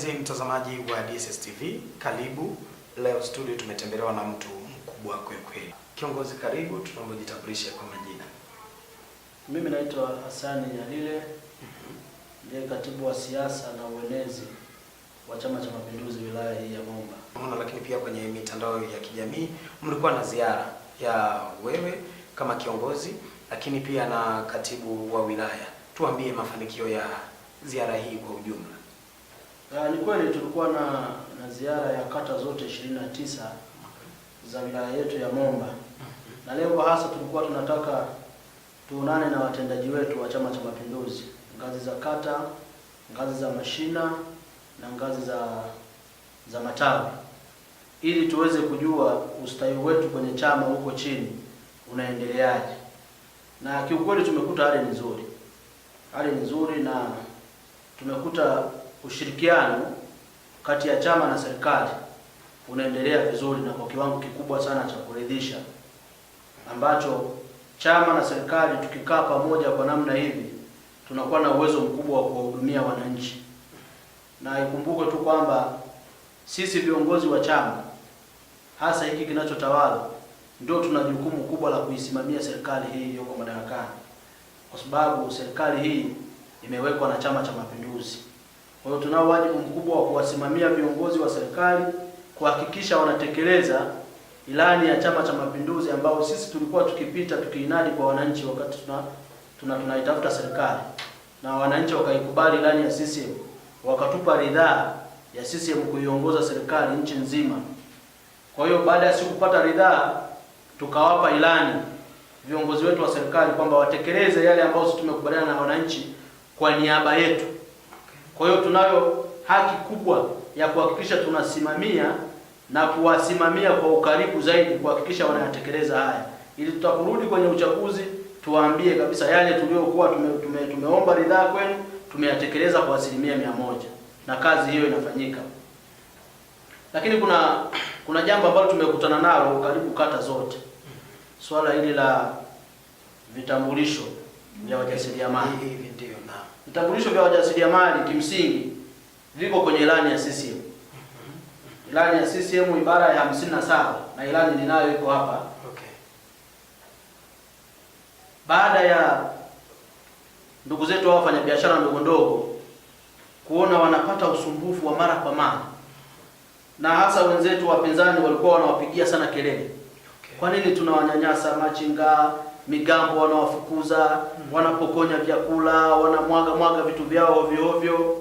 Mpenzi mtazamaji wa DSS TV, karibu. Leo studio tumetembelewa na mtu mkubwa kweli. Kiongozi, karibu, tunaomba jitambulishe kwa majina. Mimi naitwa Hassan Nyalile, ndiye katibu wa siasa na uenezi wa Chama cha Mapinduzi wilaya hii ya Momba. Lakini pia kwenye mitandao ya kijamii mlikuwa na ziara ya wewe kama kiongozi, lakini pia na katibu wa wilaya. Tuambie mafanikio ya ziara hii kwa ujumla. Ni kweli tulikuwa na ziara ya kata zote 29 za wilaya yetu ya Momba. Na lengo hasa tulikuwa tunataka tuonane na watendaji wetu wa Chama cha Mapinduzi, ngazi za kata, ngazi za mashina na ngazi za matawi, ili tuweze kujua ustawi wetu kwenye chama huko chini unaendeleaje. Na kiukweli tumekuta hali ni nzuri na tumekuta ushirikiano kati ya chama na serikali unaendelea vizuri na kwa kiwango kikubwa sana cha kuridhisha, ambacho chama na serikali tukikaa pamoja kwa namna hivi tunakuwa na uwezo mkubwa wa kuwahudumia wananchi. Na ikumbuke tu kwamba sisi viongozi wa chama, hasa hiki kinachotawala, ndio tuna jukumu kubwa la kuisimamia serikali hii iliyoko madarakani, kwa sababu serikali hii imewekwa na Chama cha Mapinduzi. Kwa hiyo tunao wajibu mkubwa wa kuwasimamia viongozi wa serikali, kuhakikisha wanatekeleza ilani ya Chama cha Mapinduzi ambao sisi tulikuwa tukipita tukiinadi kwa wananchi wakati tunaitafuta serikali, na wananchi wakaikubali ilani ya CCM, wakatupa ridhaa ya CCM kuiongoza serikali nchi nzima. Kwa hiyo baada ya siku kupata ridhaa, tukawapa ilani viongozi wetu wa serikali kwamba watekeleze yale ambayo sisi tumekubaliana na wananchi kwa niaba yetu. Kwa hiyo tunayo haki kubwa ya kuhakikisha tunasimamia na kuwasimamia kwa ukaribu zaidi kuhakikisha wanayatekeleza haya, ili tutakurudi kwenye uchaguzi tuwaambie kabisa yale tuliokuwa tumeomba ridhaa kwenu tumeyatekeleza kwa 100%, na kazi hiyo inafanyika. Lakini kuna jambo ambalo tumekutana nalo karibu kata zote, swala hili la vitambulisho vya wajasiriamali. Hivi ndio na vitambulisho vya wajasiriamali kimsingi viko kwenye ilani ya CCM. Ilani ya CCM ibara ya 57 na ilani ninayo iko hapa. Okay. Baada ya ndugu zetu hao wafanya biashara ndogo kuona wanapata usumbufu wa mara kwa mara, na hasa wenzetu wapinzani walikuwa wanawapigia sana kelele. Okay. Kwa nini tunawanyanyasa machinga, migambo wanawafukuza, wanapokonya vyakula, wanamwaga vitu vyao ovyo.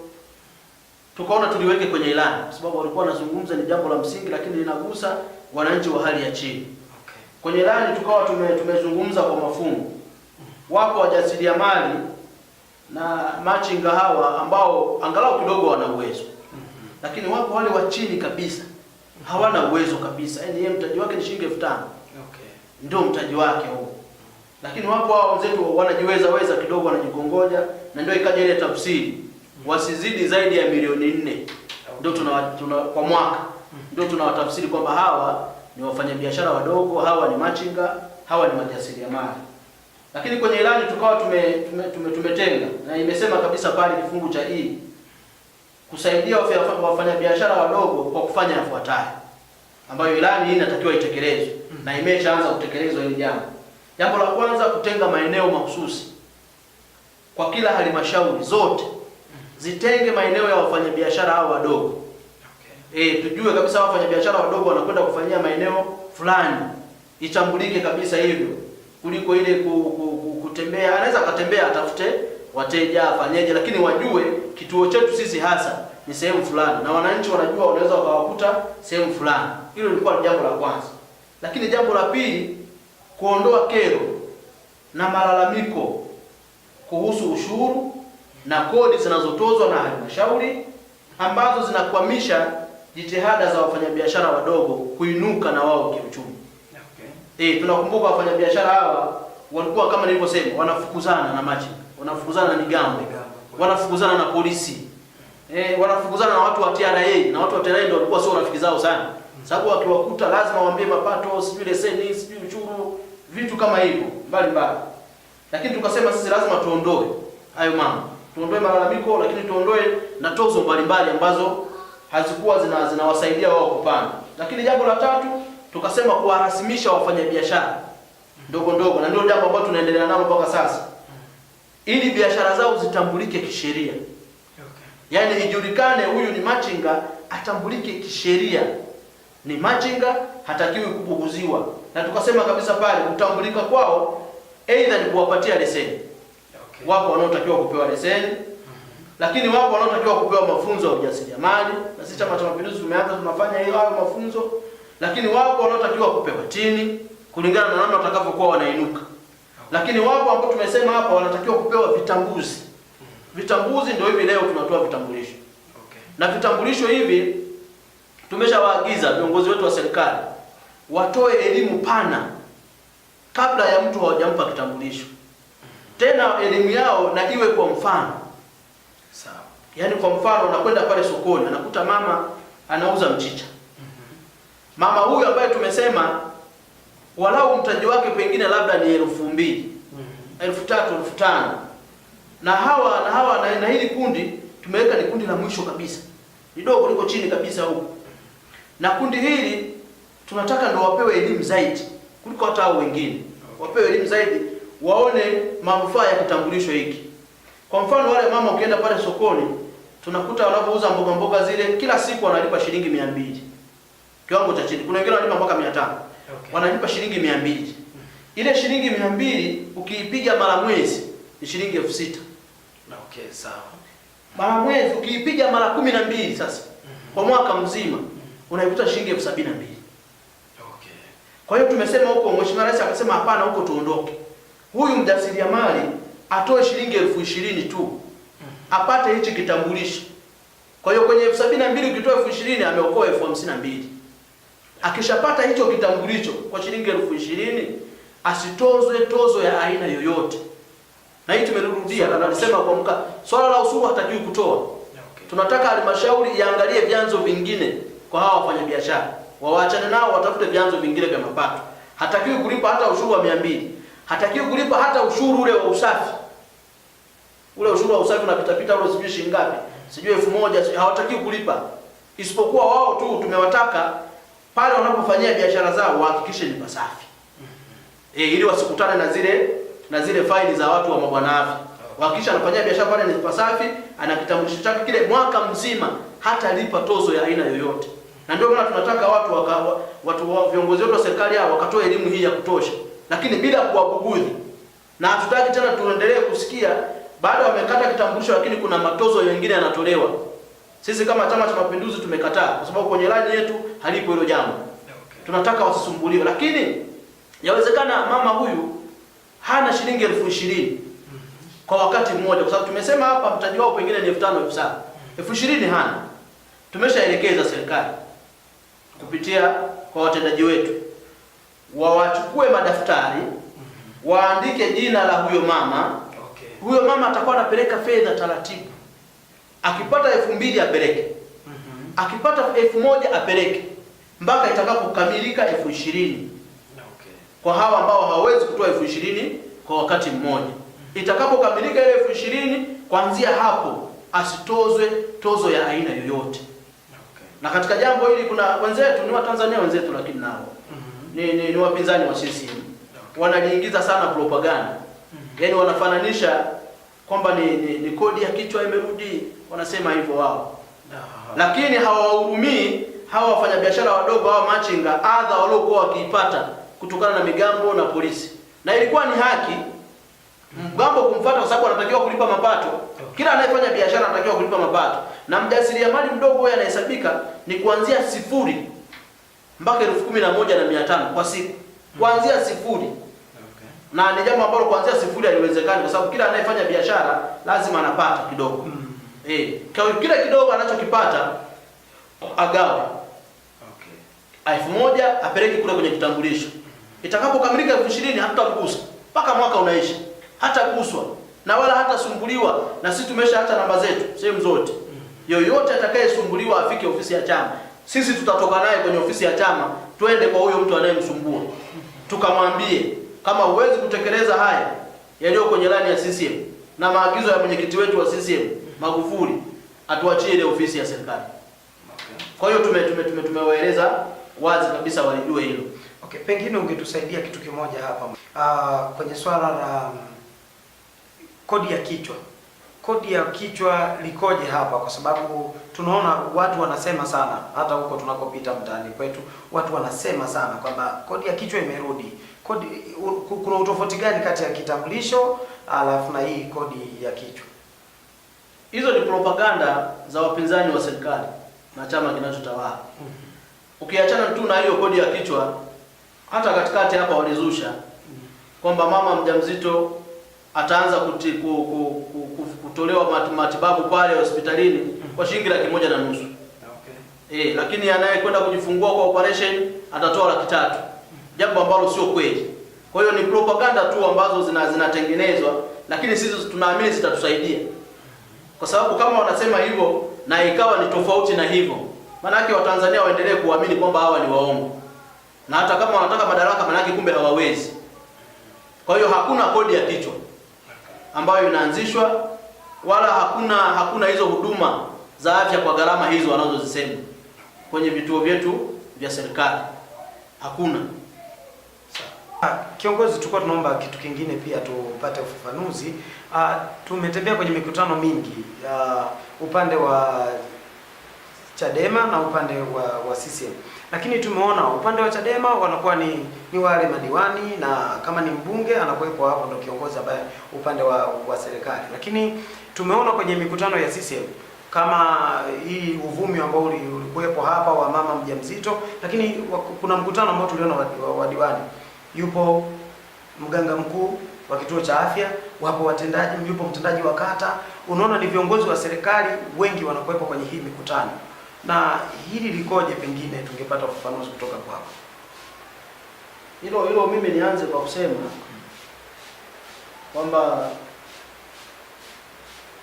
Tukaona tuliweke kwenye ilani kwa sababu walikuwa wanazungumza ni jambo la msingi, lakini linagusa wananchi wa hali ya chini. Okay. Kwenye ilani tukawa tumezungumza kwa mafungu. Wako wajasiriamali na machinga hawa ambao angalau kidogo wana uwezo. Lakini wako wale wa chini kabisa hawana uwezo kabisa. Yaani yeye mtaji wake ni shilingi 5,000. Okay. Ndio mtaji wake huo. Lakini wapo hao wenzetu wanajiweza kidogo, wanajikongoja, na ndio ikaja ile tafsiri wasizidi zaidi ya milioni 4. Ndio tuna kwa mwaka. Ndio tunawatafsiri kwamba hawa ni wafanyabiashara wadogo, hawa ni machinga, hawa ni wajasiriamali. Lakini kwenye ilani tukawa tumetenga na imesema kabisa pale kifungu cha kusaidia wafanyabiashara wadogo kwa kufanya yafuatayo, ambayo ilani hii inatakiwa itekelezwe na imeshaanza kutekelezwa hili jambo. Jambo la kwanza, kutenga maeneo mahususi kwa kila halmashauri zote zitenge maeneo ya wafanyabiashara hao wadogo. Okay. Tujue kabisa wafanyabiashara wadogo wanakwenda kufanyia maeneo fulani, itambulike kabisa hivyo, kuliko ile kutembea. Anaweza akatembea atafute wateja afanyeje, lakini wajue kituo chetu sisi hasa ni sehemu fulani, na wananchi wanajua wanaweza wakawakuta sehemu fulani. Hilo lilikuwa jambo la kwanza. Lakini jambo la pili, kuondoa kero na malalamiko kuhusu ushuru na kodi zinazotozwa na halmashauri ambazo zinakwamisha jitihada za wafanyabiashara wadogo kuinuka na wao kiuchumi. Okay. Tunakumbuka wafanyabiashara hawa walikuwa kama nilivyosema, wanafukuzana na machinga, wanafukuzana na migambo, wanafukuzana na polisi. Wanafukuzana na watu wa TRA, na watu wa TRA ndio walikuwa sio rafiki zao sana. Sababu wakiwakuta lazima waambie mapato, sijui leseni, sijui ushuru, vitu kama hivyo mbalimbali. Lakini tukasema sisi lazima tuondoe hayo mambo. Tuondoe malalamiko, lakini tuondoe na tozo mbalimbali ambazo hazikuwa zinawasaidia wao kupanda. Lakini jambo la tatu tukasema kuwarasimisha wafanyabiashara ndogo ndogo, na ndio jambo ambalo tunaendelea nalo mpaka sasa, ili biashara zao zitambulike kisheria. Yaani ijulikane huyu ni machinga, atambulike kisheria. Ni machinga, hatakiwi kupuguziwa. Na tukasema kabisa pale kutambulika kwao aidha ni kuwapatia leseni. Wako wanaotakiwa kupewa leseni, lakini wako wanaotakiwa kupewa mafunzo ya ujasiriamali. Na sisi Chama cha Mapinduzi tumeanza tunafanya hiyo hayo mafunzo, lakini wako wanaotakiwa kupewa tini kulingana na namna watakavyokuwa wanainuka. Lakini wako ambao tumesema hapa wanatakiwa kupewa vitambuzi. Vitambuzi ndio hivi leo tunatoa vitambulisho. Na vitambulisho hivi tumeshawaagiza viongozi wetu wa serikali watoe elimu pana kabla ya mtu hawajampa kitambulisho. Tena elimu yao na iwe kwa mfano. Sawa. Yaani kwa mfano unakwenda pale sokoni, anakuta mama anauza mchicha. Mama huyu ambaye tumesema walau mtaji wake pengine labda ni 2,000, 3,000, 5,000. Na hili kundi tumeweka ni kundi la mwisho kabisa. Ni dogo liko chini kabisa huko. Na kundi hili tunataka ndio wapewe elimu zaidi kuliko hata hao wengine. Wapewe elimu zaidi, waone manufaa ya kitambulisho hiki. Kwa mfano wale mama ukienda pale sokoni, tunakuta wanapouza mboga mboga zile kila siku wanalipa shilingi 200. Kiwango cha chini. Kuna wengine wanalipa mpaka 500. Wanalipa shilingi 200. Ile shilingi 200 ukiipiga mara mwezi ni shilingi 6,000. Sawa. Mara mwezi ukiipiga mara 12 sasa. Kwa mwaka mzima unaikuta shilingi 72,000. Kwa hiyo tumesema huko, Mheshimiwa Rais akasema hapana, huko tuondoke. Huyu mjasiriamali atoe shilingi 20,000 tu. Apate hichi kitambulisho. Kwa hiyo kwenye 72,000 ukitoa 20,000 ameokoa 52,000. Akishapata hicho kitambulisho kwa shilingi 20,000 asitozwe tozo ya aina yoyote. Na hii tumerudia na tunasema kwa swala la ushuru hatakiwi kutoa. Tunataka halmashauri iangalie vyanzo vingine kwa hawa wafanyabiashara. Waachane nao, watafute vyanzo vingine vya mapato. Hatakiwi kulipa hata ushuru wa 200. Hatakiwi kulipa hata ushuru ule wa usafi. Ule ushuru wa usafi unapita ule sijui shilingi ngapi? Sijui 1,000, hawatakiwi kulipa. Isipokuwa wao tu tumewataka pale wanapofanyia biashara zao wahakikishe ni pasafi. Ili wasikutane na zile faili za watu wa mabwana afya. Wahakikisha anafanyia biashara pale ni pasafi, ana kitambulisho chake kile mwaka mzima, hata lipa tozo ya aina yoyote. Na ndio maana tunataka watu viongozi wetu wa serikali hao wakatoa elimu hii ya kutosha, lakini bila kuwabugudhi. Na hatutaki tena tuendelee kusikia baada wamekata kitambulisho lakini kuna matozo mengine yanatolewa. Sisi kama Chama cha Mapinduzi tumekataa kwa sababu kwenye ilani yetu halipo hilo jambo. Tunataka wasisumbuliwe, lakini yawezekana mama huyu hana shilingi 20,000 kwa wakati mmoja, kwa sababu tumesema hapa mtaji wao pengine ni 5,000, 7,000. 20,000 hana. Tumeshaelekeza serikali kupitia kwa watendaji wetu wawachukue madaftari, waandike jina la huyo mama. Huyo mama atakuwa anapeleka fedha taratibu. Akipata 2,000 apeleke. Akipata 1,000 apeleke mpaka itakapokamilika 20,000. Kwa hawa ambao hawawezi kutoa 20,000 kwa wakati mmoja. Itakapokamilika ile 20,000, kuanzia hapo asitozwe tozo ya aina yoyote. Na katika jambo hili kuna wenzetu, ni Watanzania wenzetu, lakini nao ni wapinzani wa CCM. Wanajiingiza sana propaganda. Yaani wanafananisha kwamba ni kodi ya kichwa imerudi, wanasema hivyo wao. Lakini hawahurumii hawa wafanyabiashara wadogo, hawa machinga, adha waliokuwa wakiipata kutokana na migambo na polisi. Na ilikuwa ni haki mgambo kumfuata kwa sababu anatakiwa kulipa mapato. Kila anayefanya biashara anatakiwa kulipa mapato. Na mjasiriamali mdogo huyo anahesabika ni kuanzia 0 mpaka 11,500 kwa siku. Kuanzia 0. Na ni jambo ambalo kuanzia 0 haliwezekani kwa sababu kila anayefanya biashara lazima anapata kidogo. Kwa kile kidogo anachokipata agawe. 1,000 apeleke kule kwenye kitambulisho. Itakapokamilika 20,000 hatagusa mpaka mwaka unaisha. Hata guswa na wala hata sumbuliwa, na sisi tumesha hata namba zetu sehemu zote. Yoyote atakayesumbuliwa afike ofisi ya chama. Sisi tutatoka naye kwenye ofisi ya chama, twende kwa huyo mtu anayemsumbua. Tukamwambie kama huwezi kutekeleza haya yaliyo kwenye ilani ya CCM na maagizo ya mwenyekiti wetu wa CCM Magufuli, atuachie ile ofisi ya serikali. Kwa hiyo tumewaeleza wazi kabisa walijue hilo. Okay, pengine ungetusaidia kitu kimoja hapa kwenye swala la kodi ya kichwa. Kodi ya kichwa likoje hapa? Kwa sababu tunaona watu wanasema sana, hata huko tunakopita mtaani kwetu watu wanasema sana kwamba kodi ya kichwa imerudi. Kuna utofauti gani kati ya kitambulisho alafu na hii kodi ya kichwa? Hizo ni propaganda za wapinzani wa serikali na chama kinachotawala. Ukiachana tu na hiyo kodi ya kichwa, hata katikati hapa walizusha kwamba mama mjamzito ataanza kutolewa matibabu pale hospitalini kwa shilingi 1,500,000. Okay. Lakini anayekwenda kujifungua kwa operation atatoa 300,000. Jambo ambalo sio kweli. Kwa hiyo ni propaganda tu ambazo zinatengenezwa, lakini sisi tunaamini zitatusaidia. Kwa sababu kama wanasema hivyo na ikawa ni tofauti na hivyo, maana yake Watanzania waendelee kuamini kwamba hawa ni waongo. Na hata kama wanataka madaraka, maana yake kumbe hawawezi. Kwa hiyo hakuna kodi ya kichwa ambayo inaanzishwa, wala hakuna hizo huduma za afya kwa gharama hizo wanazozisema kwenye vituo vyetu vya serikali. Hakuna. Kiongozi, tulikuwa tunaomba kitu kingine pia tupate ufafanuzi. Tumetembea kwenye mikutano mingi upande wa Chadema na upande wa CCM. Lakini tumeona upande wa Chadema wanakuwa ni wale madiwani, na kama ni mbunge anakuwepo hapo ndio kiongozi ambaye upande wa serikali. Lakini tumeona kwenye mikutano ya CCM kama hii uvumi ambao ulikuwepo hapa wa mama mjamzito, lakini kuna mkutano ambao tuliona wa diwani. Yupo mganga mkuu wa kituo cha afya, wapo watendaji, yupo mtendaji wa kata. Unaona ni viongozi wa serikali wengi wanakuwepo kwenye hii mikutano. Na hili likoje? Pengine tungepata ufafanuzi kutoka kwako. Hilo mimi nianze kwa kusema kwamba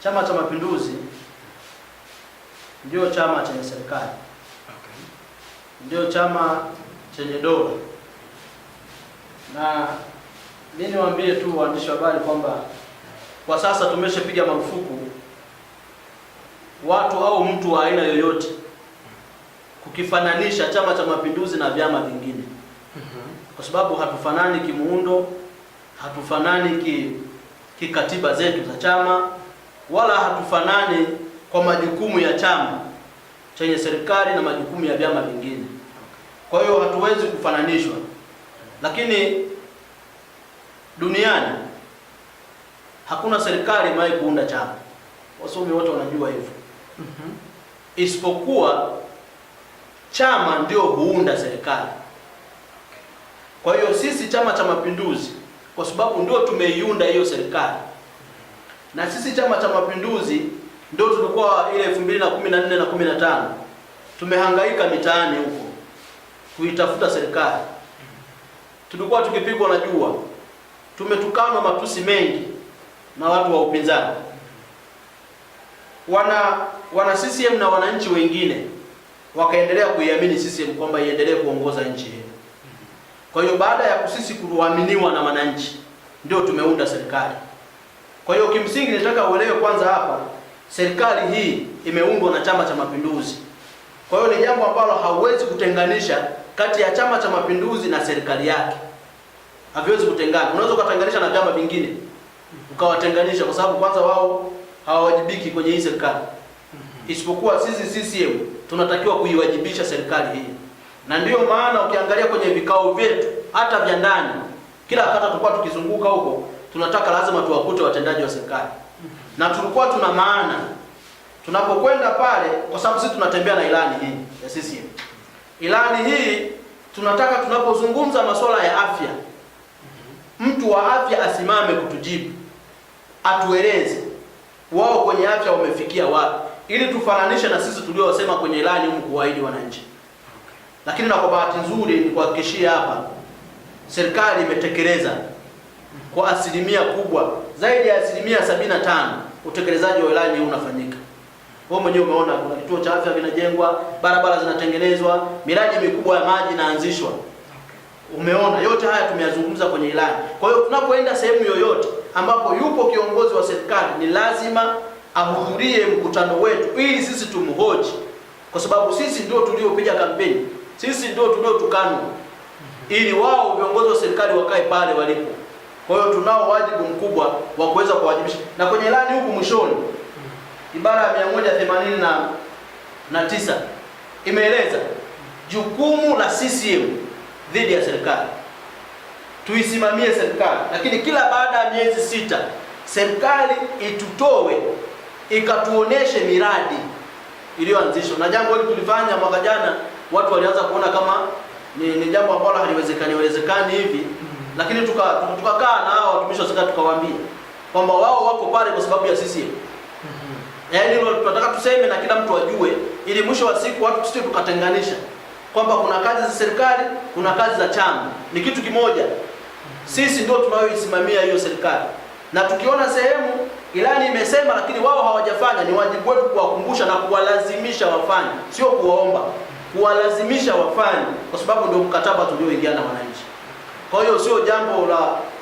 Chama cha Mapinduzi ndio chama chenye serikali. Okay. Ndio chama chenye dola. Na mimi niwaambie tu waandishi wa habari kwamba kwa sasa tumeshapiga marufuku watu au mtu wa aina yoyote kukifananisha Chama cha Mapinduzi na vyama vingine. Kwa sababu hatufanani kimuundo, hatufanani kikatiba zetu za chama, wala hatufanani kwa majukumu ya chama chenye serikali na majukumu ya vyama vingine. Kwa hiyo hatuwezi kufananishwa. Lakini duniani hakuna serikali imewahi kuunda chama. Wasomi wote wanajua hivyo. Isipokuwa chama ndio huunda serikali. Kwa hiyo sisi Chama cha Mapinduzi, kwa sababu ndio tumeiunda hiyo serikali, na sisi Chama cha Mapinduzi ndio tulikuwa ile 2014 na 15 tumehangaika mitaani huko kuitafuta serikali. Tulikuwa tukipigwa na jua, tumetukanwa matusi mengi na watu wa upinzani. Wana CCM na wananchi wengine wakaendelea kuiamini CCM kwamba iendelee kuongoza nchi hii. Kwa hiyo baada ya sisi kuaminiwa na wananchi ndio tumeunda serikali. Kwa hiyo kimsingi nataka uelewe kwanza hapa, serikali hii imeundwa na Chama cha Mapinduzi. Kwa hiyo ni jambo ambalo hauwezi kutenganisha kati ya Chama cha Mapinduzi na serikali yake. Haviwezi kutengana. Unaweza kutenganisha na vyama vingine ukawatenganisha, kwa sababu kwanza wao hawawajibiki kwenye hii serikali. Isipokuwa sisi CCM tunatakiwa kuiwajibisha serikali hii. Na ndiyo maana ukiangalia kwenye vikao vyetu hata vya ndani, kila wakati tulikuwa tukizunguka huko, tunataka lazima tuwakute watendaji wa serikali. Na tulikuwa tuna maana tunapokwenda pale, kwa sababu sisi tunatembea na ilani hii ya CCM. Ilani hii tunataka tunapozungumza masuala ya afya, mtu wa afya asimame kutujibu, atueleze wao kwenye afya wamefikia wapi, ili tufananishe na sisi tuliosema kwenye ilani huko kuahidi wananchi. Lakini na kwa bahati nzuri ni kuhakikishia hapa, serikali imetekeleza kwa asilimia kubwa, zaidi ya asilimia 75 utekelezaji wa ilani hii unafanyika. Wewe mwenyewe umeona kuna kituo cha afya kinajengwa, barabara zinatengenezwa, miradi mikubwa ya maji inaanzishwa. Umeona yote haya tumeyazungumza kwenye ilani. Kwa hiyo tunapoenda sehemu yoyote ambapo yupo kiongozi wa serikali, ni lazima ahudhurie mkutano wetu ili sisi tumhoji kwa sababu sisi ndio tuliopiga kampeni, sisi ndio tuliotukanwa ili wao viongozi wa serikali wakae pale walipo. Kwa hiyo tunao wajibu mkubwa wa kuweza kuwajibisha, na kwenye ilani huku mwishoni ibara ya 189 imeeleza jukumu la CCM dhidi ya serikali, tuisimamie serikali, lakini kila baada ya miezi 6 serikali itutoe ikatuoneshe miradi iliyoanzishwa. Na jambo hili tulifanya mwaka jana, watu walianza kuona kama ni jambo ambalo haliwezekani hivi, lakini tukakaa na hao watumishi wa serikali tukawaambia kwamba wao wako pale kwa sababu ya CCM. Yaani tunataka tuseme na kila mtu ajue, ili mwisho wa siku watu sisi tukatenganisha kwamba kuna kazi za serikali, kuna kazi za chama, ni kitu kimoja. Sisi ndio tunayoisimamia hiyo serikali, na tukiona sehemu ilani imesema lakini wao hawajafanya, ni wajibu wetu kuwakumbusha na kuwalazimisha wafanye, sio kuwaomba, kuwalazimisha wafanye, kwa sababu ndio mkataba tulioingia na wananchi. Kwa hiyo sio jambo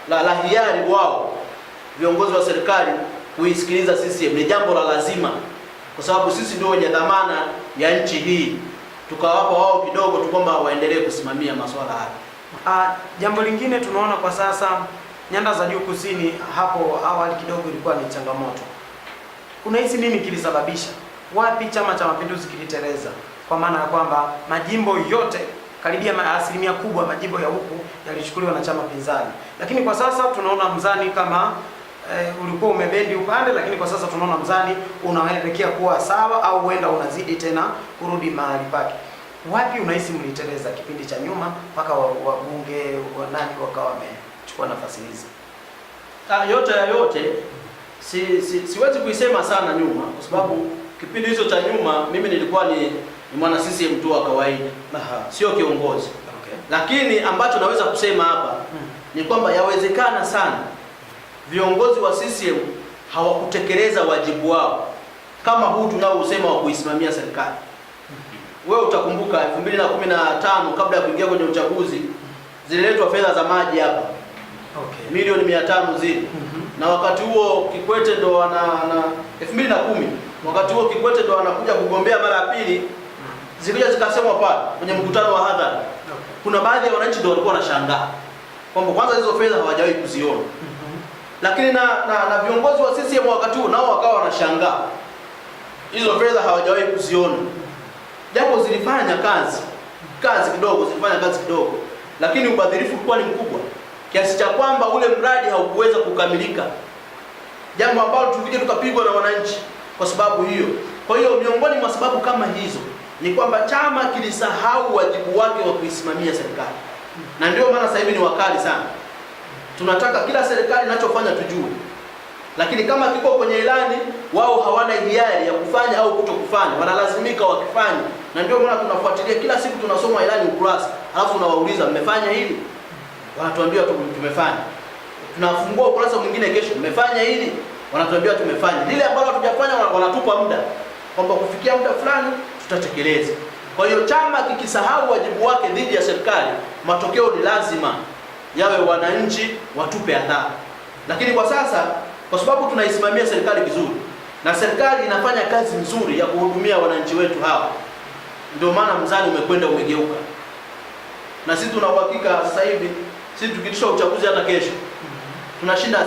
la hiari wao viongozi wa serikali kuisikiliza CCM, ni jambo la lazima, kwa sababu sisi ndio wenye dhamana ya nchi hii. Tukawapa wao kidogo tu kwamba waendelee kusimamia masuala haya. Jambo lingine tunaona kwa sasa nyanda za juu kusini, hapo awali kidogo ilikuwa ni changamoto. Unahisi nini kilisababisha? Wapi Chama cha Mapinduzi kiliteleza? Kwa maana ya kwamba majimbo yote karibia asilimia kubwa majimbo ya huku yalichukuliwa na chama pinzani, lakini kwa sasa tunaona mzani kama ulikuwa umebendi upande, lakini kwa sasa tunaona mzani unaelekea kuwa sawa au huenda unazidi tena kurudi mahali pake. Wapi unahisi mliteleza kipindi cha nyuma mpaka wabunge wanani wakawa wamechukua nafasi hizi? Yote siwezi kuisema sana nyuma, kwa sababu kipindi hicho cha nyuma mimi nilikuwa ni mwana CCM tu wa kawaida, sio kiongozi. Okay. Lakini ambacho naweza kusema hapa ni kwamba yawezekana sana viongozi wa CCM hawakutekeleza wajibu wao kama huu tunaousema wa kuisimamia serikali. Wewe utakumbuka 2015 kabla ya kuingia kwenye uchaguzi zililetwa fedha za maji hapa. Okay. Milioni 500 zile. Na wakati huo Kikwete ndo na 2010 wakati huo Kikwete ndo anakuja kugombea mara ya pili, zilikuja zikasemwa pale kwenye mkutano wa hadhara. Okay. Kuna baadhi ya wananchi ndio walikuwa wanashangaa kwamba kwanza hizo fedha hawajawahi kuziona. Lakini na viongozi wa CCM wakati huo nao wakawa wanashangaa hizo fedha hawajawahi kuziona. Japo zilifanya kazi kidogo, lakini ubadhirifu ulikuwa ni mkubwa kiasi cha kwamba ule mradi haukuweza kukamilika, jambo ambalo tulikuja tukapigwa na wananchi kwa sababu hiyo. Kwa hiyo miongoni mwa sababu kama hizo ni kwamba chama kilisahau wajibu wake wa kuisimamia serikali, na ndio maana sasa hivi ni wakali sana. Tunataka kila serikali inachofanya tujue, lakini kama kiko kwenye ilani wao hawana hiari ya kufanya au kutokufanya, wanalazimika wakifanya. Na ndio maana tunafuatilia kila siku, tunasoma ilani ukurasa, alafu tunawauliza mmefanya hili? Wanatuambia tumefanya. Tunafungua ukurasa mwingine kesho, mmefanya hili? Wanatuambia tumefanya. Lile ambalo hatujafanya wanatupa muda kwamba kufikia muda fulani tutatekeleza. Kwa hiyo chama kikisahau wajibu wake dhidi ya serikali, matokeo ni lazima yawe wananchi watupe adhabu. Lakini kwa sasa kwa sababu tunaisimamia serikali vizuri na serikali inafanya kazi nzuri ya kuhudumia wananchi wetu hawa, ndio maana mzani umegeuka. Na sisi tuna uhakika sasa hivi sisi tukitisha uchaguzi hata kesho tunashinda 100%.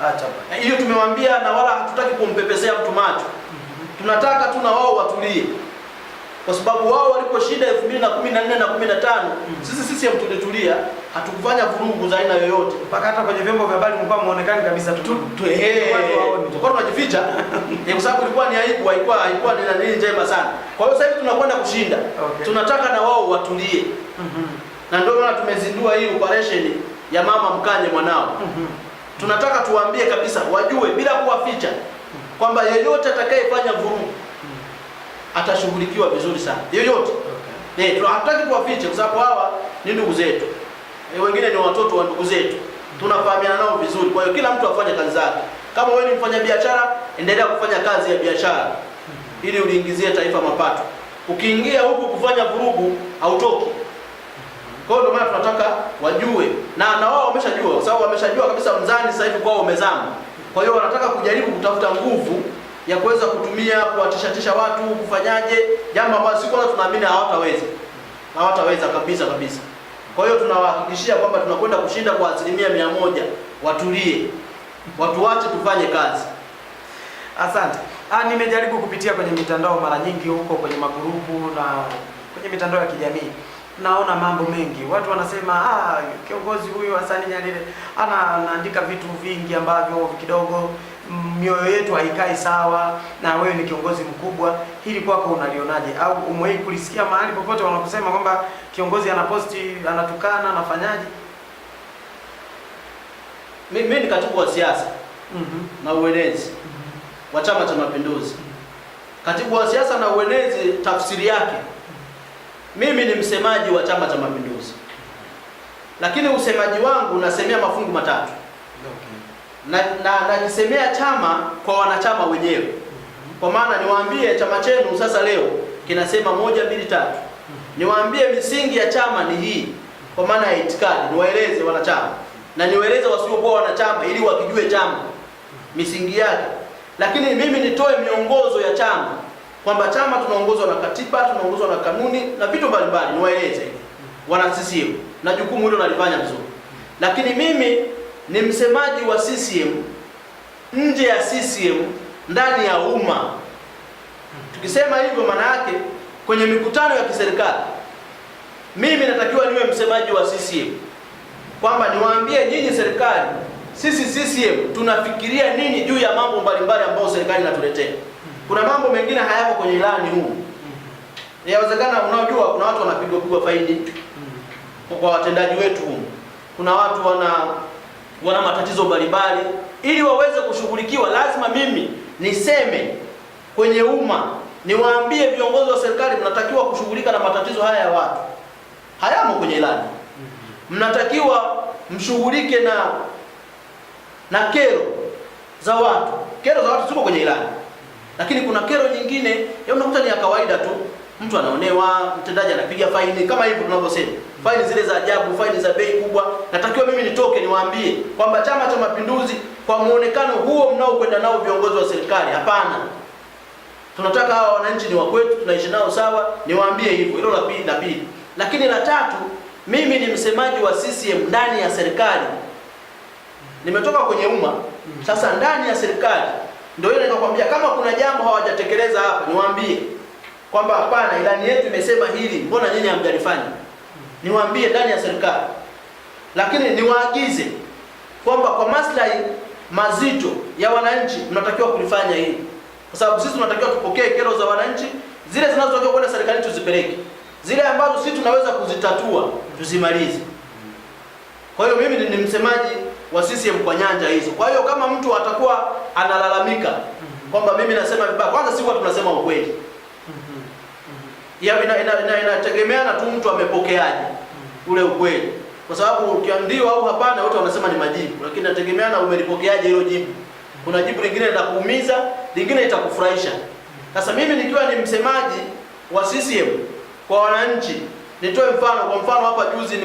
Acha bwana. Hiyo tumewambia, na wala hatutaki kumpepesea mtu macho. Tunataka tu na wao watulie. Kwa sababu wao waliposhinda 2014 na 15, sisi tulitulia, hatukufanya vurugu za aina yoyote. Mpaka hata kwenye vyombo vya habari mlikuwa muonekani kabisa tulikuwa tunajificha kwa sababu ilikuwa ni aibu, haikuwa ni nini njema sana. Kwa hiyo sasa hivi tunakwenda kushinda. Okay. Tunataka na wao watulie. Na ndio maana tumezindua hii operation ya mama mkanye mwanao. Tunataka tuwaambie kabisa wajue bila kuwaficha kwamba yeyote atakayefanya vurugu atashughulikiwa vizuri sana. Yoyote. Okay. Tunataka kuwafiche kwa sababu hawa ni ndugu zetu. Wengine ni watoto wa ndugu zetu. Tunafahamiana nao vizuri. Kwa hiyo kila mtu afanye kazi zake. Kama wewe ni mfanyabiashara, endelea kufanya kazi ya biashara ili uliingizie taifa mapato. Ukiingia huku kufanya vurugu hautoki. Kwa hiyo ndio maana tunataka wajue, na wao wameshajua, kwa sababu wameshajua kabisa mzani sasa hivi kwao umezama. Kwa hiyo wanataka kujaribu kutafuta nguvu ya kuweza kutumia kuwatishatisha watu kufanyaje, jambo ambalo siku kwanza tunaamini hawataweza kabisa. Kwa hiyo tunawahakikishia kwamba tunakwenda kushinda kwa 100%. Watulie, watu wache tufanye kazi. Asante. Nimejaribu kupitia kwenye mitandao mara nyingi huko kwenye magrupu na kwenye mitandao ya kijamii, naona mambo mengi. Watu wanasema kiongozi huyu Hassan Nyalile anaandika vitu vingi ambavyo kidogo mioyo yetu haikai sawa, na wewe ni kiongozi mkubwa. Hili kwako unalionaje? Au umewahi kulisikia mahali popote wanakusema kwamba kiongozi anaposti anatukana, anafanyaje? Mimi ni katibu wa siasa na uenezi wa Chama cha Mapinduzi. Katibu wa siasa na uenezi, tafsiri yake mimi ni msemaji wa Chama cha Mapinduzi, lakini usemaji wangu unasemea mafungu matatu. Najisemea chama kwa wanachama wenyewe, kwa maana niwaambie chama chenu sasa leo kinasema 1 2 3. Niwaambie misingi ya chama ni hii, kwa maana ya itikadi, niwaeleze wanachama na niwaeleze wasiokuwa wanachama ili wakijue chama misingi yake. Lakini mimi nitoe miongozo ya chama kwamba chama tunaongozwa na katiba, tunaongozwa na kanuni na vitu mbalimbali, niwaeleze wana CCM, na jukumu hilo nalifanya vizuri. Lakini mimi ni msemaji wa CCM nje ya CCM, ndani ya umma. Tukisema hivyo maana yake kwenye mikutano ya kiserikali mimi natakiwa niwe msemaji wa CCM, kwamba niwaambie nyinyi serikali, sisi CCM tunafikiria nini juu ya mambo mbalimbali ambayo serikali inatuletea. Kuna mambo mengine hayako kwenye ilani huu. Inawezekana unajua kuna watu wanapigwa faini kwa watendaji wetu huu. Kuna watu wana matatizo mbalimbali, ili waweze kushughulikiwa lazima mimi niseme kwenye umma, niwaambie viongozi wa serikali mnatakiwa kushughulika na matatizo haya ya watu. Hayamo kwenye ilani. Mnatakiwa mshughulike na kero za watu. Kero za watu ziko kwenye ilani. Lakini kuna kero nyingine unakuta ni ya kawaida tu. Mtu anaonewa, mtendaji anapiga faini kama hivyo tunavyosema. Faini zile za ajabu, faini za bei kubwa. Natakiwa mimi nitoke niwaambie kwamba Chama cha Mapinduzi kwa muonekano huo mnaokwenda nao viongozi wa serikali, hapana. Tunataka hawa wananchi ni wa kwetu, tunaishi nao sawa, niwaambie hivyo. Hilo la pili. Lakini la tatu, mimi ni msemaji wa CCM ndani ya serikali. Nimetoka kwenye umma, sasa ndani ya serikali ndio ile ninakwambia kama kuna jambo hawajatekeleza hapa, niwaambie kwamba hapana, ilani yetu imesema hili, mbona nyinyi hamjalifanya? Niwaambie ndani ya serikali. Lakini niwaagize kwamba kwa maslahi mazito ya wananchi mnatakiwa kulifanya hili. Kwa sababu sisi tunatakiwa tupokee kero za wananchi, zile zinazotakiwa kwenda serikali tuzipeleke. Zile ambazo sisi tunaweza kuzitatua tuzimalize. Kwa hiyo mimi ni msemaji wa CCM kwa nyanja hizo. Kwa hiyo kama mtu atakuwa analalamika kwamba mimi nasema vibaya, kwanza sisi watu tunasema ukweli. Inategemeana tu mtu amepokeaje ule ukweli. Kwa sababu ukiambiwa au hapana, wote wanasema ni majibu, lakini inategemeana umelipokeaje hilo jibu. Kuna jibu lingine litakuumiza, lingine litakufurahisha. Sasa mimi nikiwa ni msemaji wa CCM kwa wananchi, nitoe mfano. Kwa mfano hapa juzi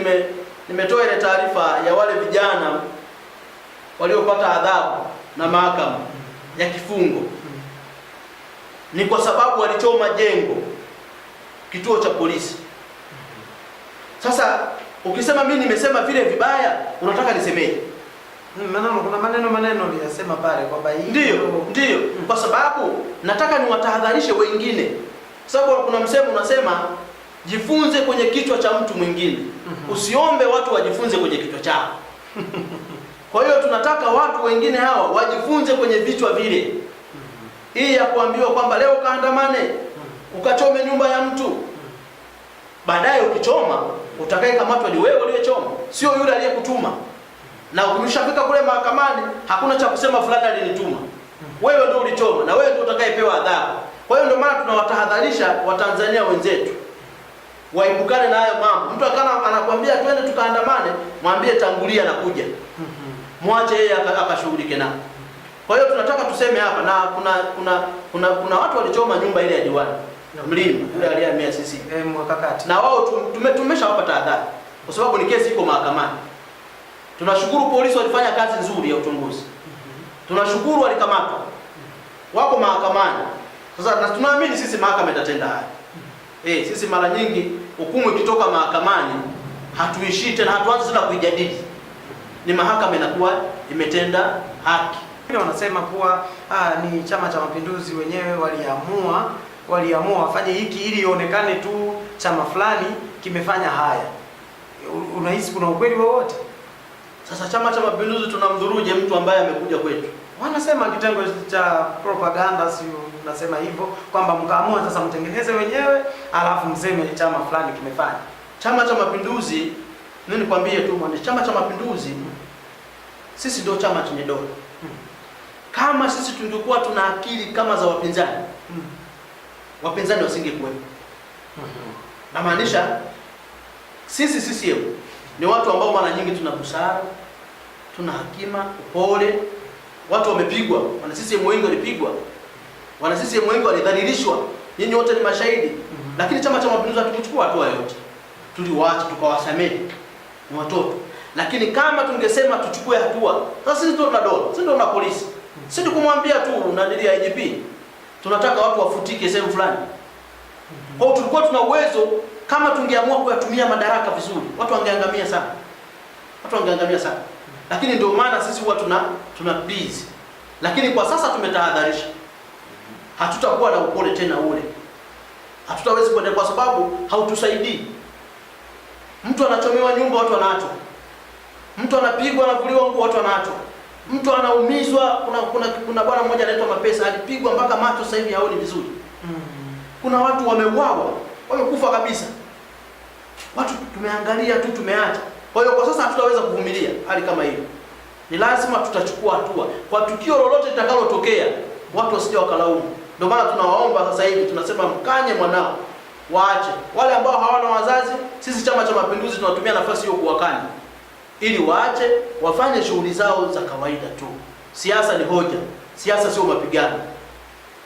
nimetoa ile taarifa ya wale vijana waliopata adhabu na mahakama ya kifungo. Ni kwa sababu walichoma jengo kituo cha polisi. Sasa ukisema mimi nimesema vile vibaya, unataka nisemeje? Kuna maneno niliyasema pale kwamba hii ndio kwa sababu nataka niwatahadharishe wengine. Sababu kuna msemo unasema jifunze kwenye kichwa cha mtu mwingine. Usiombe watu wajifunze kwenye kichwa chako. Kwa hiyo tunataka watu wengine hawa wajifunze kwenye vichwa vile. Hii ya kuambiwa kwamba leo kaandamane, ukachome nyumba ya mtu. Baadaye ukichoma, utakayekamatwa ni wewe uliyechoma, sio yule aliyekutuma. Na ukimshafika kule mahakamani, hakuna cha kusema fulani alinituma. Wewe ndio ulichoma na wewe ndio utakayepewa adhabu. Kwa hiyo ndio maana tunawatahadharisha Watanzania wenzetu waepukane na hayo mambo. Mtu anakuambia twende tukaandamane, mwambie tangulia na kuja. Mwache yeye akashughulike nao. Kwa hiyo tunataka tuseme hapa, na kuna watu walichoma nyumba ile ya diwani Mlima yule aliyehamia sisi mwakakati, na wao tumeshawapa tahadhari kwa sababu ni kesi iko mahakamani. Tunashukuru polisi walifanya kazi nzuri ya uchunguzi. Tunashukuru walikamatwa. wako mahakamani. Sasa na tunaamini sisi mahakama itatenda haya. Sisi mara nyingi hukumu ikitoka mahakamani hatuishii tena, hatuanzi tena kuijadili. Ni mahakama inakuwa imetenda haki. Wanasema kuwa ni Chama cha Mapinduzi wenyewe waliamua wafanye hiki ili ionekane tu chama fulani kimefanya haya. Unahisi kuna ukweli wowote? Sasa Chama cha Mapinduzi tunamdhuruje mtu ambaye amekuja kwetu? Wanasema kitengo cha propaganda, si unasema hivyo kwamba mkaamua sasa mtengeneze wenyewe alafu mseme chama fulani kimefanya. Chama cha Mapinduzi, mimi nikwambie tu mwana, Chama cha Mapinduzi sisi ndio chama chenye dola. Kama sisi tungekuwa tuna akili kama za wapinzani, wapinzani wasingekuwepo. Na maanisha sisi CCM ni watu ambao mara nyingi tuna busara, tuna hakima, upole. Watu wamepigwa, wana CCM wengi walipigwa, wana CCM wengi walidhalilishwa, nyinyi wote ni mashahidi. Lakini Chama cha Mapinduzi hatukuchukua hatua yote, tuliwaacha tukawasamehe, ni watoto. Lakini kama tungesema tuchukue hatua, sasa sisi ndio tuna dola, sisi ndio tuna polisi, sisi tukumwambia tu na ndili ya IGP tunataka watu wafutike sehemu fulani. Kwa hiyo tulikuwa tuna uwezo, kama tungeamua kuyatumia madaraka vizuri, watu wangeangamia sana, watu wangeangamia sana. Lakini ndio maana sisi huwa tuna busy. Lakini kwa sasa tumetahadharisha, hatutakuwa na upole tena ule, hatutawezi kuendelea kwa sababu hautusaidii. Mtu anachomewa nyumba, watu wanaachwa. Mtu anapigwa, anavuliwa nguo, watu wanaachwa. Mtu anaumizwa, kuna bwana mmoja anaitwa Mapesa, alipigwa mpaka macho sasa hivi haoni vizuri. Kuna watu wameuawa, wamekufa kabisa. Watu tumeangalia tu, tumeacha. Kwa hiyo kwa sasa hatutaweza kuvumilia hali kama hiyo. Ni lazima tutachukua hatua kwa tukio lolote litakalotokea, watu wasije wakalaumu. Ndio maana tunawaomba sasa hivi, tunasema mkanye mwanao, waache. Wale ambao hawana wazazi, sisi Chama cha Mapinduzi tunatumia nafasi hiyo kuwakanya, ili waache wafanye shughuli zao za kawaida tu. Siasa ni hoja, siasa sio mapigano.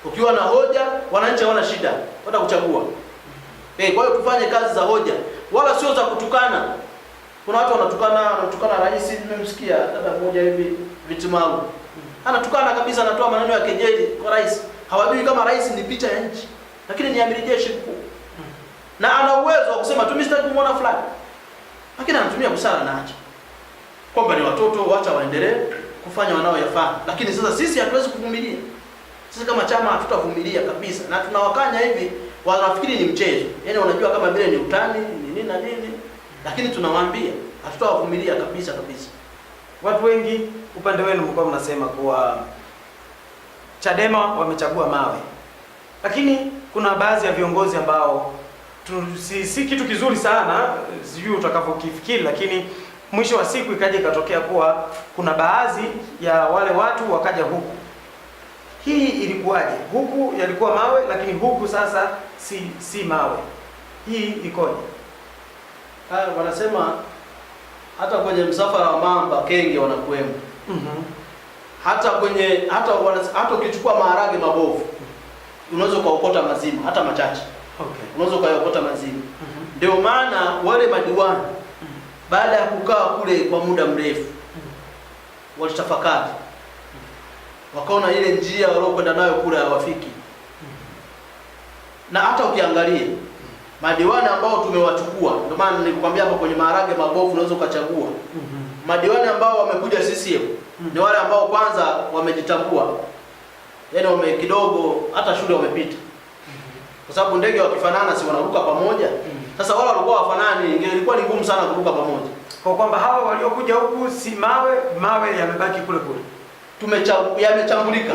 Ukiwa na hoja, wananchi hawana shida, watakuchagua. Kwa hiyo tufanye kazi za hoja, wala sio za kutukana. Kuna watu wanatukana rais, nimemsikia dada mmoja hivi Vitimagu. Anatukana kabisa, anatoa maneno ya kejeli kwa rais. Hawajui kama rais ni picha ya nchi, lakini ni amiri jeshi mkuu. Na ana uwezo wa kusema tu mimi sitaki kumuona fulani. Lakini anatumia busara na acha. Kwamba ni watoto, wacha waendelee kufanya wanaoyafanya. Lakini sasa sisi hatuwezi kuvumilia. Sisi kama chama hatutavumilia kabisa. Na tunawakanya hivi, wanafikiri ni mchezo. Yaani wanajua kama vile ni utani, ni nini na nini. Lakini tunawaambia hatutawavumilia kabisa kabisa. Watu wengi upande wenu mlikuwa mnasema kuwa Chadema wamechagua mawe. Lakini kuna baadhi ya viongozi ambao si kitu kizuri sana, sijui utakavyokifikiri, lakini mwisho wa siku ikaja ikatokea kuwa kuna baadhi ya wale watu wakaja huku. Hii ilikuwaje? Huku yalikuwa mawe, lakini huku sasa si mawe. Hii ikoje? Wanasema hata kwenye msafara wa mamba kenge wanakuwemo. Hata ukichukua maharage mabovu, unaweza kuokota mazima, hata machache. Unaweza kuokota mazima. Ndio maana wale madiwani baada ya kukaa kule kwa muda mrefu walitafakari. Wakaona ile njia waliokwenda nayo kule hawafiki. Na hata ukiangalia madiwani ambao tumewachukua, ndio maana nilikwambia hapo kwenye maharage mabovu unaweza ukachagua. Madiwani ambao wamekuja CCM ni wale ambao kwanza wamejitambua. Yaani kidogo hata shule wamepita. Kwa sababu ndege wakifanana si wanaruka pamoja. Sasa wale walikuwa wafanani, ilikuwa ni ngumu sana kuruka pamoja. Kwa kwamba hawa waliokuja huku si mawe yamebaki kule kule. Yamechambulika.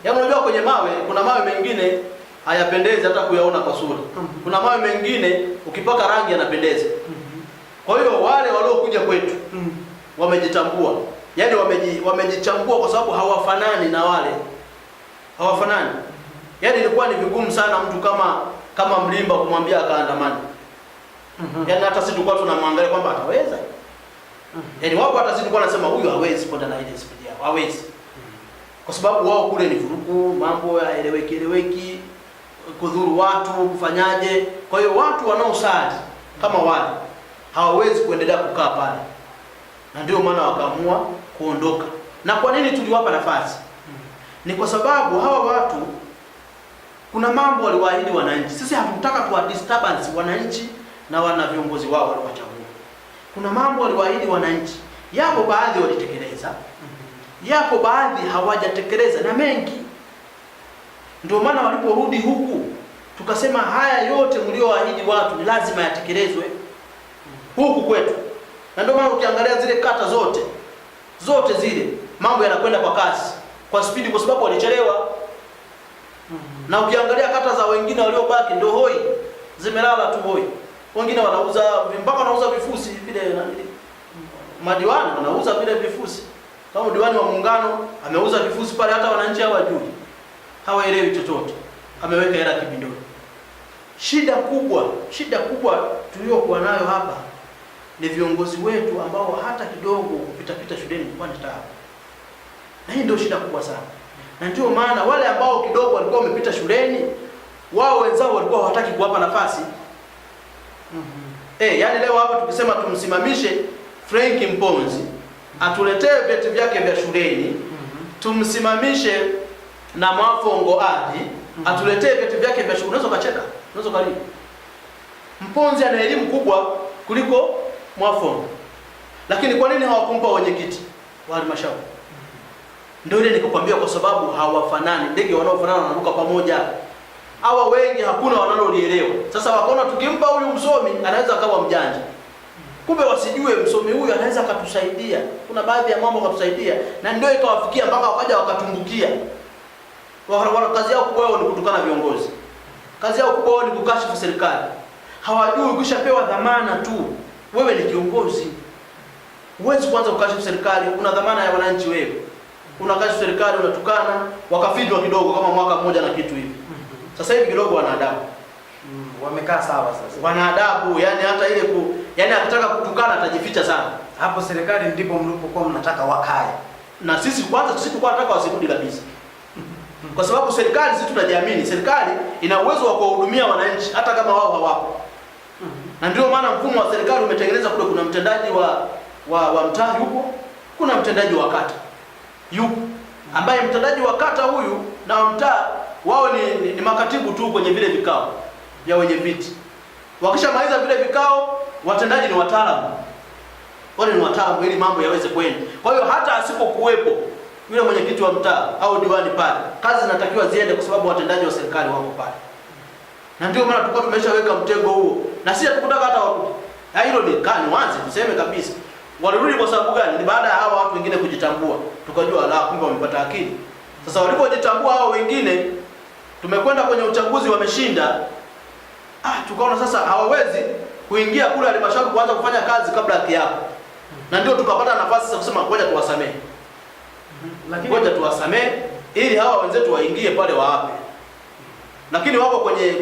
Yaani unajua kwenye mawe kuna mawe mengine hayapendezi hata kuyaona kwa sura. Kuna mawe mengine ukipaka rangi yanapendeza. Kwa hiyo wale waliokuja kwetu wamejitambua. Yaani wamejichambua kwa sababu hawafanani na wale. Hawafanani. Yaani ilikuwa ni vigumu sana mtu kama Mlimba kumwambia akaandamana. Yaani hata sisi tulikuwa tunamwangalia kwamba ataweza. Yaani wapo hata sisi tulikuwa tunasema huyu hawezi kwenda na ile spidi yao. Hawezi. Kwa sababu wao kule ni vurugu, mambo ya eleweki, kudhuru watu, kufanyaje. Kwa hiyo watu wanaosali kama wale hawawezi kuendelea kukaa pale. Na ndio maana wakaamua kuondoka. Na kwa nini tuliwapa nafasi? Ni kwa sababu hawa watu kuna mambo waliwaahidi wananchi. Sisi hatutaka tuwa disturbance wananchi na wana viongozi wao waliowachagua. Kuna mambo waliwaahidi wananchi. Yapo baadhi walitekeleza, yapo baadhi hawajatekeleza na mengi. Ndio maana waliporudi huku tukasema haya yote mlioahidi watu ni lazima yatekelezwe huku kwetu. Na ndio maana ukiangalia zile kata zote zile mambo yanakwenda kwa kasi, kwa spidi, kwa sababu walichelewa. Na ukiangalia kata za wengine waliobaki ndio hoi, zimelala tu hoi. Wengine wanauza mpaka wanauza vifusi vile madiwani wanauza vile vifusi. Kama diwani wa Muungano ameuza vifusi pale, hata wananchi hawajui. Hawaelewi chochote. Ameweka hela kibindoni. Shida kubwa tuliyokuwa nayo hapa ni viongozi wetu ambao hata kidogo kupita shuleni kwa taabu. Na hii ndio shida kubwa sana. Na ndio maana wale ambao kidogo walikuwa wamepita shuleni, wao wenzao walikuwa hawataki kuwapa nafasi. Yani leo hapa tukisema tumsimamishe Frank Mponzi atuletee vyeti vyake vya shuleni, tumsimamishe na Mwafongo Adi atuletee vyeti vyake vya shule, unaweza kacheka, unaweza kali. Mponzi ana elimu kubwa kuliko Mwafongo. Lakini kwa nini hawakumpa wenyekiti wa halmashauri? Ndio ile nikakwambia, kwa sababu hawafanani. Ndege wanaofanana wanaruka pamoja. Hawa wengi hakuna wanalolielewa. Sasa wakaona tukimpa huyu msomi anaweza akawa mjanja. Kumbe wasijue msomi huyu anaweza akatusaidia. Kuna baadhi ya mambo akatusaidia, na ndio ikawafikia mpaka wakaja wakatumbukia. Kazi yao kubwa ni kutukana viongozi. Kazi yao kubwa ni kukashifu serikali. Hawajui ukishapewa dhamana tu, wewe ni kiongozi. Huwezi kuanza kukashifu serikali, una dhamana ya wananchi wewe. Unakashifu serikali, unatukana, wakafidwa kidogo kama mwaka mmoja na kitu hivi. Sasa hivi kidogo wana adabu. Wamekaa sawa sasa. Wana adabu, yani hata ile yani akitaka kutukana atajificha sana. Hapo serikali ndipo mlipokuwa mnataka wakae. Na sisi tulikuwa tunataka wasirudi kabisa. Kwa sababu serikali, sisi tunajiamini, serikali ina uwezo wa kuwahudumia wananchi hata kama wao hawapo. Na ndio maana mfumo wa serikali umetengeneza kule, kuna mtendaji wa mtaa yupo, kuna mtendaji wa kata yupo, ambaye mtendaji wa kata huyu na wa mtaa wao ni makatibu tu kwenye vile vikao vya wenye viti. Wakishamaliza vile vikao, watendaji ni wataalamu. Wale ni wataalamu ili mambo yaweze kwenda. Kwa hiyo hata asipokuwepo yule mwenyekiti wa mtaa au diwani pale, kazi zinatakiwa ziende kwa sababu watendaji wa serikali wako pale. Na ndio maana tulikuwa tumeshaweka mtego huo. Na sisi hatukutaka hata warudi. Hilo ni kani wazi tuseme kabisa. Walirudi kwa sababu gani? Ni baada ya hawa watu wengine kujitambua. Tukajua la kumbe wamepata akili. Sasa walipojitambua hao wengine, tumekwenda kwenye uchaguzi wameshinda. Tukaona sasa hawawezi kuingia kule halmashauri kuanza kufanya kazi kabla ya kiapo. Na ndio tukapata nafasi sasa kusema ngoja tuwasamee. Ngoja tuwasamee ili hawa wenzetu waingie pale waape. Lakini wako kwenye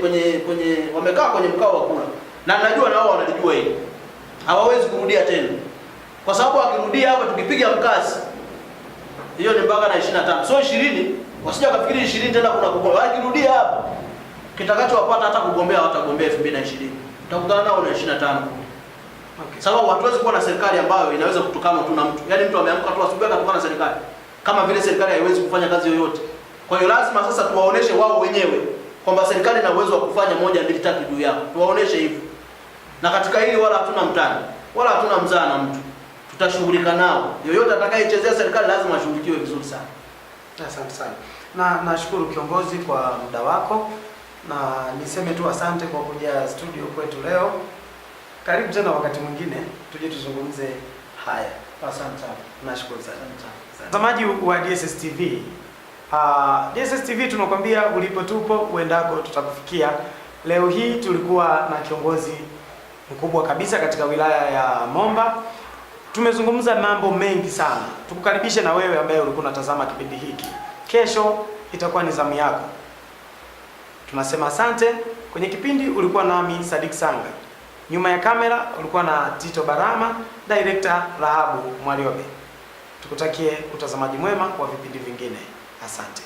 wamekaa kwenye mkao wa kula. Na najua na wao wanalijua hili. Hawawezi kurudia tena. Kwa sababu akirudia hapa tukipiga mkasi, hiyo ni mpaka na 25. So 20, wasije wakafikiri 20 tena kuna kugombea. Akirudia hapa, kitakachowapata hata kugombea hawatagombea 2020. Tutakutana nao na 25. Okay. Sababu hatuwezi kuwa na serikali ambayo inaweza kutukana tu na mtu. Yaani mtu ameamka tu asubuhi akatukana serikali. Kama vile serikali haiwezi kufanya kazi yoyote. Kwa hiyo lazima sasa tuwaoneshe wao wenyewe kwamba serikali ina uwezo wa kufanya 1 2 3 juu yao. Tuwaoneshe hivyo. Na katika hili wala hatuna mtani, wala hatuna mzaa na mtu. Tutashughulika nao. Yoyote atakayechezea serikali lazima ashughulikiwe vizuri sana. Asante sana. Na nashukuru kiongozi kwa muda wako. Na niseme tu asante kwa kuja studio kwetu leo. Karibu tena wakati mwingine tuje tuzungumze haya. Asante sana. Nashukuru sana. Mtazamaji wa DSS TV. DSS TV tunakwambia ulipo tupo, uendako tutakufikia. Leo hii tulikuwa na kiongozi mkubwa kabisa katika wilaya ya Momba. Tumezungumza mambo mengi sana. Tukukaribishe na wewe ambaye ulikuwa unatazama kipindi hiki. Kesho itakuwa ni zamu yako. Tunasema asante. Kwenye kipindi ulikuwa nami Sadik Sanga. Nyuma ya kamera ulikuwa na Tito Barama, director Rahabu Mwaliobe. Tukutakie utazamaji mwema kwa vipindi vingine. Asante.